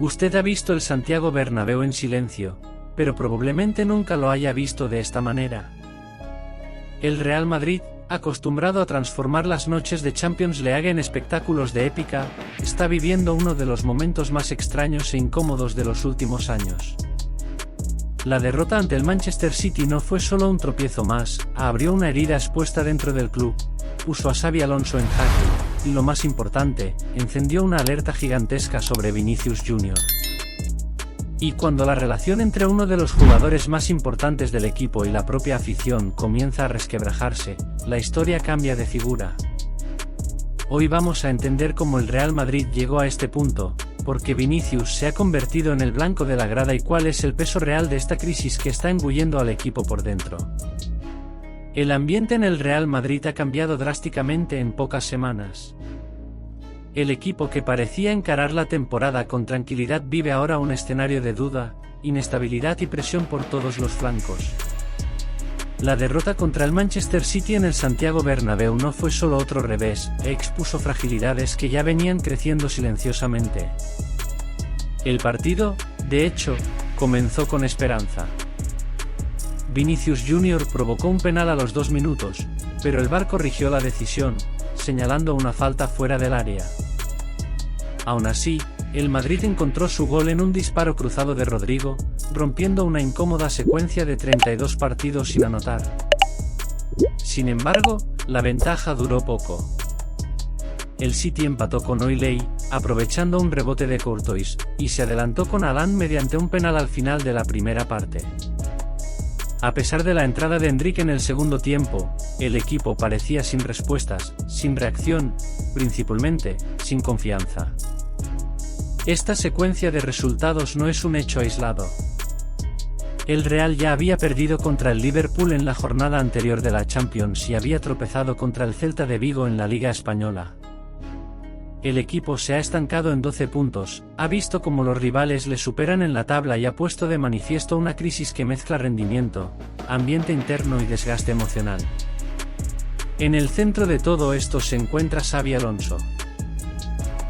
Usted ha visto el Santiago Bernabéu en silencio, pero probablemente nunca lo haya visto de esta manera. El Real Madrid, acostumbrado a transformar las noches de Champions League en espectáculos de épica, está viviendo uno de los momentos más extraños e incómodos de los últimos años. La derrota ante el Manchester City no fue solo un tropiezo más, abrió una herida expuesta dentro del club, puso a Xabi Alonso en jaque, y lo más importante, encendió una alerta gigantesca sobre Vinicius Jr. Y cuando la relación entre uno de los jugadores más importantes del equipo y la propia afición comienza a resquebrajarse, la historia cambia de figura. Hoy vamos a entender cómo el Real Madrid llegó a este punto, por qué Vinicius se ha convertido en el blanco de la grada y cuál es el peso real de esta crisis que está engullendo al equipo por dentro. El ambiente en el Real Madrid ha cambiado drásticamente en pocas semanas. El equipo que parecía encarar la temporada con tranquilidad vive ahora un escenario de duda, inestabilidad y presión por todos los flancos. La derrota contra el Manchester City en el Santiago Bernabéu no fue solo otro revés, expuso fragilidades que ya venían creciendo silenciosamente. El partido, de hecho, comenzó con esperanza. Vinicius Jr. provocó un penal a los 2 minutos, pero el VAR corrigió la decisión, señalando una falta fuera del área. Aún así, el Madrid encontró su gol en un disparo cruzado de Rodrigo, rompiendo una incómoda secuencia de 32 partidos sin anotar. Sin embargo, la ventaja duró poco. El City empató con Oiley, aprovechando un rebote de Courtois, y se adelantó con Haaland mediante un penal al final de la primera parte. A pesar de la entrada de Endrick en el segundo tiempo, el equipo parecía sin respuestas, sin reacción, principalmente, sin confianza. Esta secuencia de resultados no es un hecho aislado. El Real ya había perdido contra el Liverpool en la jornada anterior de la Champions y había tropezado contra el Celta de Vigo en la Liga Española. El equipo se ha estancado en 12 puntos, ha visto cómo los rivales le superan en la tabla y ha puesto de manifiesto una crisis que mezcla rendimiento, ambiente interno y desgaste emocional. En el centro de todo esto se encuentra Xabi Alonso.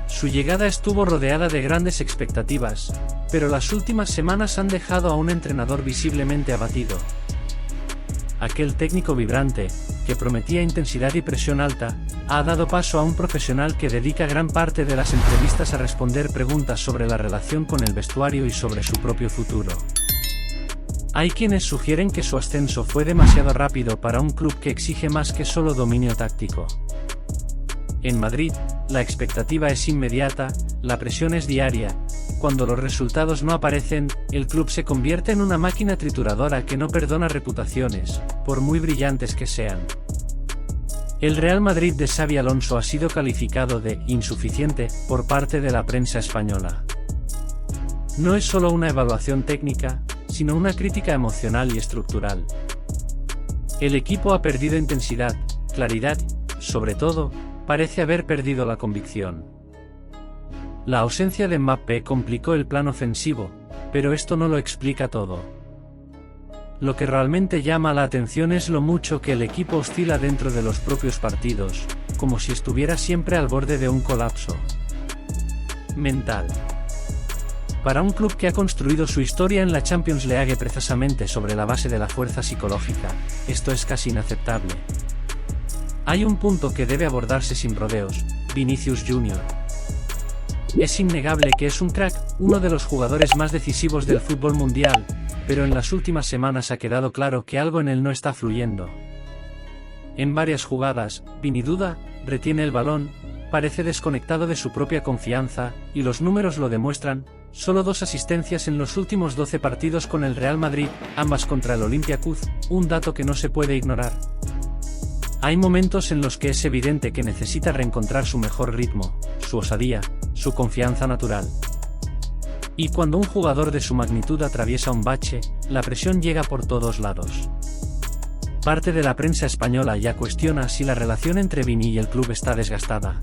Su llegada estuvo rodeada de grandes expectativas, pero las últimas semanas han dejado a un entrenador visiblemente abatido. Aquel técnico vibrante, que prometía intensidad y presión alta, ha dado paso a un profesional que dedica gran parte de las entrevistas a responder preguntas sobre la relación con el vestuario y sobre su propio futuro. Hay quienes sugieren que su ascenso fue demasiado rápido para un club que exige más que solo dominio táctico. En Madrid, la expectativa es inmediata, la presión es diaria. Cuando los resultados no aparecen, el club se convierte en una máquina trituradora que no perdona reputaciones, por muy brillantes que sean. El Real Madrid de Xabi Alonso ha sido calificado de insuficiente por parte de la prensa española. No es solo una evaluación técnica, sino una crítica emocional y estructural. El equipo ha perdido intensidad, claridad, sobre todo, parece haber perdido la convicción. La ausencia de Mbappé complicó el plan ofensivo, pero esto no lo explica todo. Lo que realmente llama la atención es lo mucho que el equipo oscila dentro de los propios partidos, como si estuviera siempre al borde de un colapso mental. Para un club que ha construido su historia en la Champions League precisamente sobre la base de la fuerza psicológica, esto es casi inaceptable. Hay un punto que debe abordarse sin rodeos: Vinicius Jr. Es innegable que es un crack, uno de los jugadores más decisivos del fútbol mundial, pero en las últimas semanas ha quedado claro que algo en él no está fluyendo. En varias jugadas, Vini duda, retiene el balón, parece desconectado de su propia confianza, y los números lo demuestran: solo 2 asistencias en los últimos 12 partidos con el Real Madrid, ambas contra el Olympiacos, un dato que no se puede ignorar. Hay momentos en los que es evidente que necesita reencontrar su mejor ritmo, su osadía, su confianza natural. Y cuando un jugador de su magnitud atraviesa un bache, la presión llega por todos lados. Parte de la prensa española ya cuestiona si la relación entre Vini y el club está desgastada.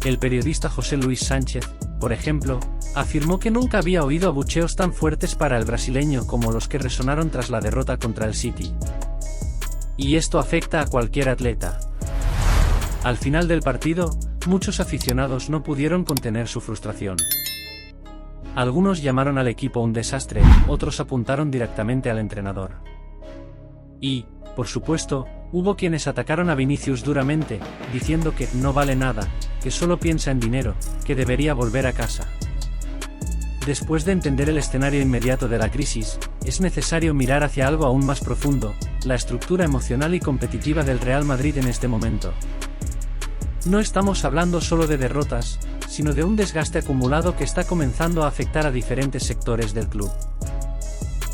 El periodista José Luis Sánchez, por ejemplo, afirmó que nunca había oído abucheos tan fuertes para el brasileño como los que resonaron tras la derrota contra el City. Y esto afecta a cualquier atleta. Al final del partido, muchos aficionados no pudieron contener su frustración. Algunos llamaron al equipo un desastre, otros apuntaron directamente al entrenador. Y, por supuesto, hubo quienes atacaron a Vinicius duramente, diciendo que no vale nada, que solo piensa en dinero, que debería volver a casa. Después de entender el escenario inmediato de la crisis, es necesario mirar hacia algo aún más profundo, la estructura emocional y competitiva del Real Madrid en este momento. No estamos hablando solo de derrotas, sino de un desgaste acumulado que está comenzando a afectar a diferentes sectores del club.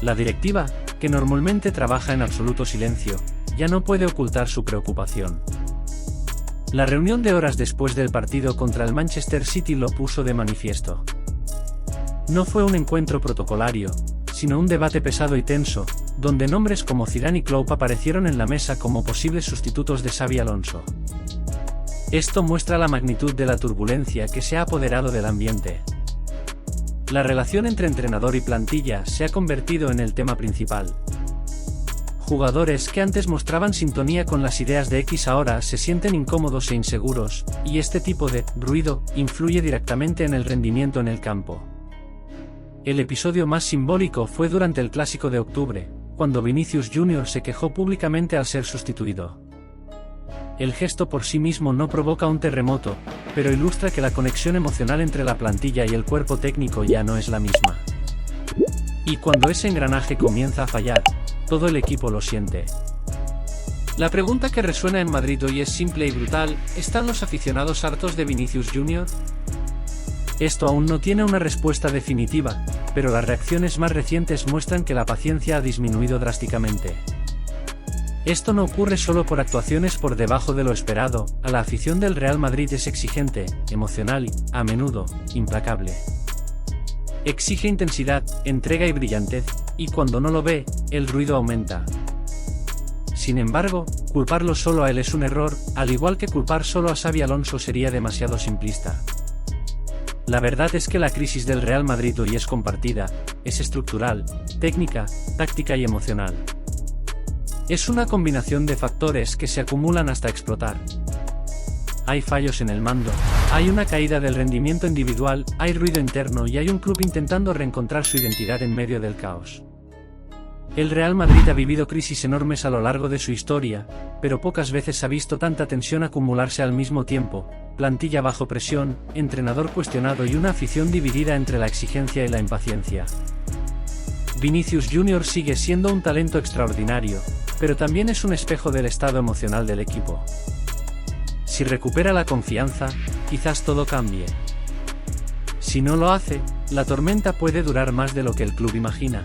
La directiva, que normalmente trabaja en absoluto silencio, ya no puede ocultar su preocupación. La reunión de horas después del partido contra el Manchester City lo puso de manifiesto. No fue un encuentro protocolario, sino un debate pesado y tenso, donde nombres como Zidane y Klopp aparecieron en la mesa como posibles sustitutos de Xabi Alonso. Esto muestra la magnitud de la turbulencia que se ha apoderado del ambiente. La relación entre entrenador y plantilla se ha convertido en el tema principal. Jugadores que antes mostraban sintonía con las ideas de X ahora se sienten incómodos e inseguros, y este tipo de ruido influye directamente en el rendimiento en el campo. El episodio más simbólico fue durante el Clásico de octubre, cuando Vinicius Jr. se quejó públicamente al ser sustituido. El gesto por sí mismo no provoca un terremoto, pero ilustra que la conexión emocional entre la plantilla y el cuerpo técnico ya no es la misma. Y cuando ese engranaje comienza a fallar, todo el equipo lo siente. La pregunta que resuena en Madrid hoy es simple y brutal: ¿están los aficionados hartos de Vinicius Jr.? Esto aún no tiene una respuesta definitiva, pero las reacciones más recientes muestran que la paciencia ha disminuido drásticamente. Esto no ocurre solo por actuaciones por debajo de lo esperado, la afición del Real Madrid es exigente, emocional y, a menudo, implacable. Exige intensidad, entrega y brillantez, y cuando no lo ve, el ruido aumenta. Sin embargo, culparlo solo a él es un error, al igual que culpar solo a Xabi Alonso sería demasiado simplista. La verdad es que la crisis del Real Madrid hoy es compartida, es estructural, técnica, táctica y emocional. Es una combinación de factores que se acumulan hasta explotar. Hay fallos en el mando, hay una caída del rendimiento individual, hay ruido interno y hay un club intentando reencontrar su identidad en medio del caos. El Real Madrid ha vivido crisis enormes a lo largo de su historia, pero pocas veces ha visto tanta tensión acumularse al mismo tiempo: plantilla bajo presión, entrenador cuestionado y una afición dividida entre la exigencia y la impaciencia. Vinicius Jr. sigue siendo un talento extraordinario, pero también es un espejo del estado emocional del equipo. Si recupera la confianza, quizás todo cambie. Si no lo hace, la tormenta puede durar más de lo que el club imagina.